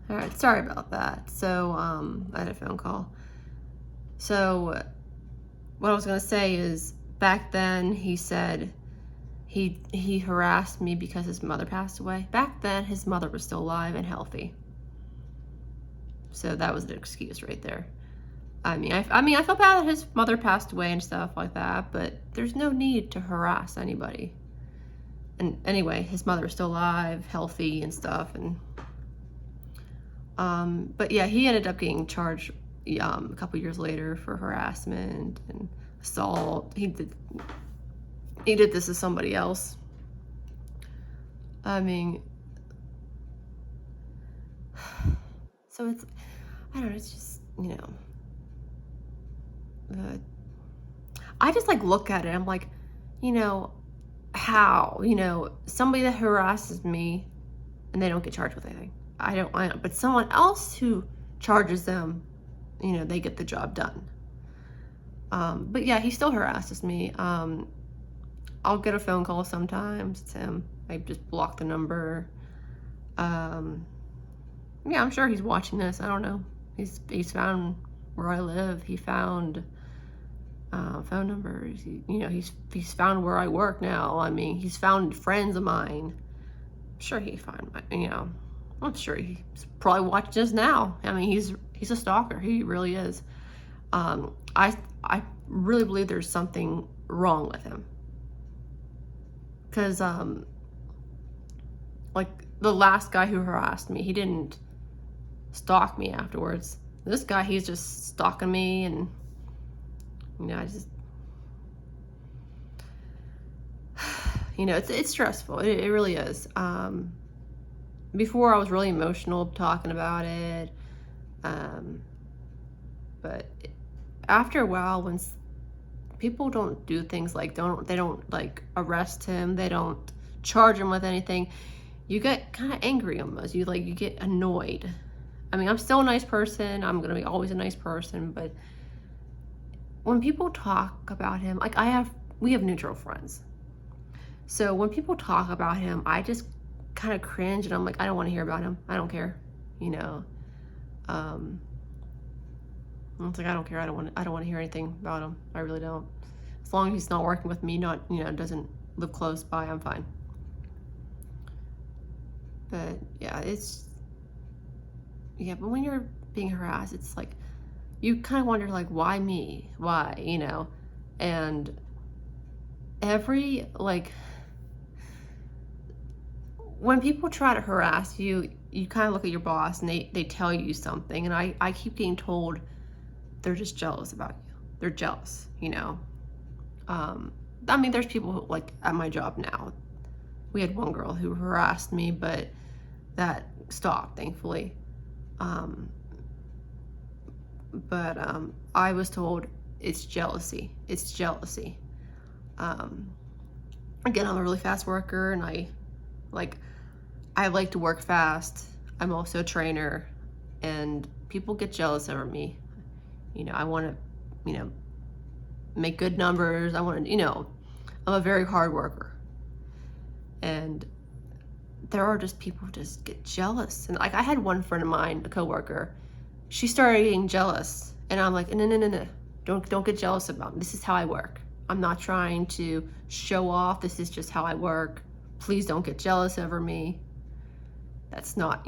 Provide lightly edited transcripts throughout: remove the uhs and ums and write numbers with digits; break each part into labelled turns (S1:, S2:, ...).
S1: All right, sorry about that. So, I had a phone call. So, what I was gonna say is, back then he said he harassed me because his mother passed away. Back then, his mother was still alive and healthy. So that was an excuse right there. I felt bad that his mother passed away and stuff like that, but there's no need to harass anybody. And anyway, his mother was still alive, healthy, and stuff, and but yeah, he ended up getting charged a couple years later for harassment and assault. He did this to somebody else. I mean, so it's, I don't know, it's just, uh, I just like look at it. I'm like, you know, how, somebody that harasses me and they don't get charged with anything. I don't, but someone else who charges them, they get the job done. But yeah, he still harasses me. I'll get a phone call sometimes. It's him. I just block the number. Yeah, I'm sure he's watching this. I don't know. He's found where I live. He found phone numbers. He's found where I work now. I mean, he's found friends of mine. I'm sure he found my. I'm sure he's probably watching us now. I mean, he's a stalker. He really is. I really believe there's something wrong with him. Because like the last guy who harassed me, he didn't stalk me afterwards. This guy, he's just stalking me, and it's stressful. It really is. Before I was really emotional talking about it, but after a while, when people don't do things like they don't like arrest him, they don't charge him with anything, you get kind of angry almost. You get annoyed. I mean, I'm still a nice person. I'm gonna be always a nice person, but when people talk about him, like we have neutral friends. So when people talk about him, I just kind of cringe, and I'm like, I don't want to hear about him. I don't care, It's like, I don't care. I don't want to hear anything about him. I really don't. As long as he's not working with me, doesn't live close by, I'm fine. But yeah, but when you're being harassed, it's like, you kind of wonder, like, why me? Why, And when people try to harass you, you kind of look at your boss and they tell you something, and I keep getting told they're just jealous about you. They're jealous, I mean, there's people who, like, at my job now, we had one girl who harassed me, but that stopped, thankfully. But I was told it's jealousy. It's jealousy. Again, I'm a really fast worker, and I like to work fast. I'm also a trainer, and people get jealous over me. I want to, make good numbers. I want to, I'm a very hard worker. And there are just people who just get jealous. And like, I had one friend of mine, a coworker, she started getting jealous. And I'm like, no. Don't get jealous about me. This is how I work. I'm not trying to show off. This is just how I work. Please don't get jealous over me. That's not,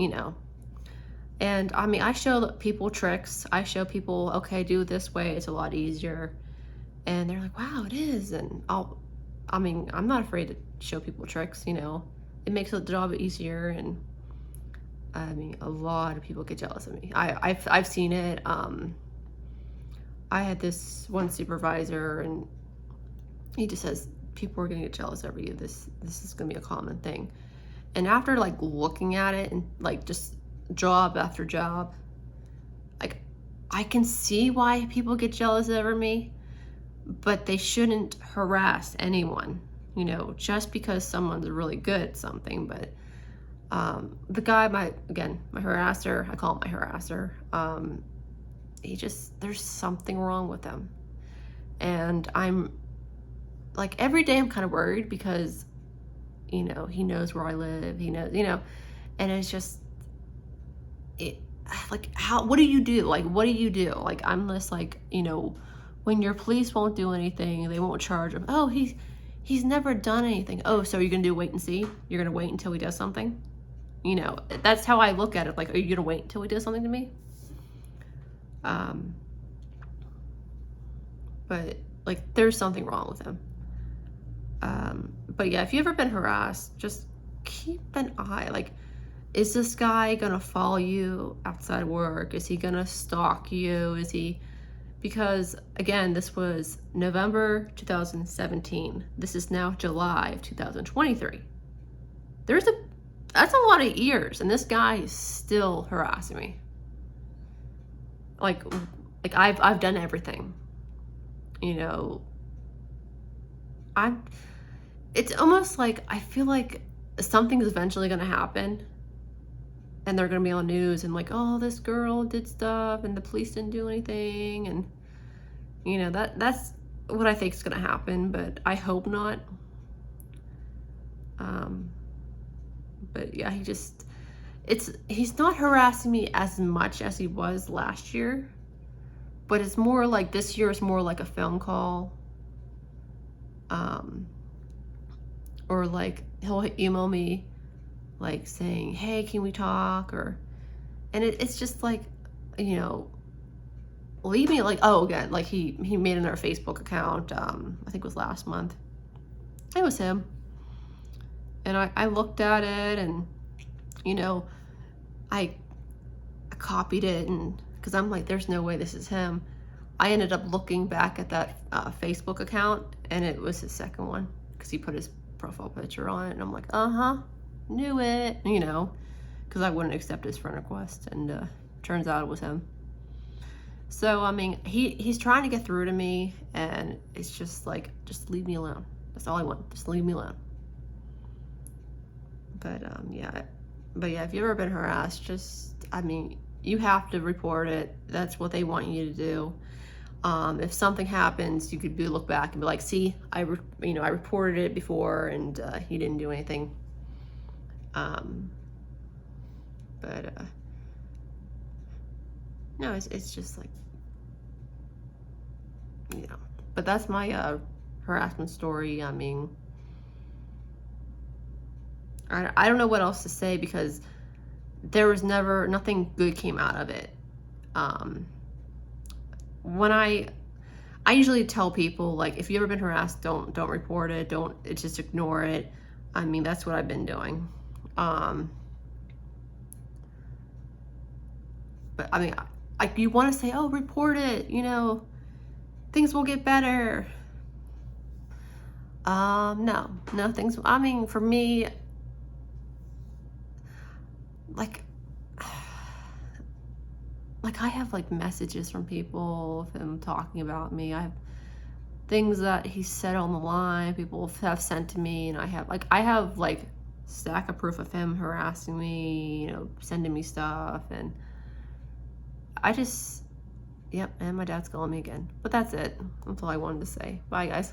S1: And I mean, I show people tricks. I show people, okay, do it this way. It's a lot easier. And they're like, wow, it is. And I'm not afraid to show people tricks, It makes the job easier. And I mean, a lot of people get jealous of me. I've seen it. I had this one supervisor, and he just says, people are gonna get jealous over you. This is gonna be a common thing. And after like looking at it and like just job after job, like, I can see why people get jealous over me, but they shouldn't harass anyone, just because someone's really good at something. But the guy, my harasser, I call him my harasser, there's something wrong with him. And I'm like, every day I'm kind of worried because, he knows where I live, he knows, and it's just, it, like, how, what do you do? Like, what do you do? Like, I'm just like, when your police won't do anything, they won't charge him. Oh, he's never done anything. Oh, so you're gonna do wait and see? You're gonna wait until he does something? That's how I look at it. Like, are you gonna wait until he does something to me? But like, there's something wrong with him. But yeah, if you've ever been harassed, just keep an eye. Like, is this guy gonna follow you outside work? Is he gonna stalk you? Because again, this was November 2017. This is now July of 2023. That's a lot of years, and this guy is still harassing me. Like I've done everything. It's almost like I feel like something's eventually gonna happen, and they're gonna be on the news and like, oh, this girl did stuff and the police didn't do anything, and that's what I think is gonna happen, but I hope not. But yeah, he's not harassing me as much as he was last year, but it's more like this year is more like a phone call. Or like he'll email me like saying, hey, can we talk? And it's just like, leave me, like, oh, again, like he made another Facebook account, I think it was last month. It was him. And I looked at it, and, I copied it, and because I'm like, there's no way this is him. I ended up looking back at that Facebook account, and it was his second one, because he put his profile picture on it, and I'm like, knew it, because I wouldn't accept his friend request, and turns out it was him. So, I mean, he's trying to get through to me, and it's just like, just leave me alone. That's all I want. Just leave me alone. But, yeah, if you've ever been harassed, you have to report it. That's what they want you to do. If something happens, you could look back and be like, see, I reported it before, and he didn't do anything. No, it's just like, but that's my harassment story. I mean, I don't know what else to say, because there was nothing good came out of it. When I usually tell people, like, if you've ever been harassed, don't report it. Just ignore it. I mean, that's what I've been doing. But I mean, you want to say, oh, report it, things will get better. No, I mean, for me, like I have like messages from people of him talking about me. I have things that he said on the line, people have sent to me, and I have like stack of proof of him harassing me, sending me stuff, and yep, and my dad's calling me again. But that's it. That's all I wanted to say. Bye, guys.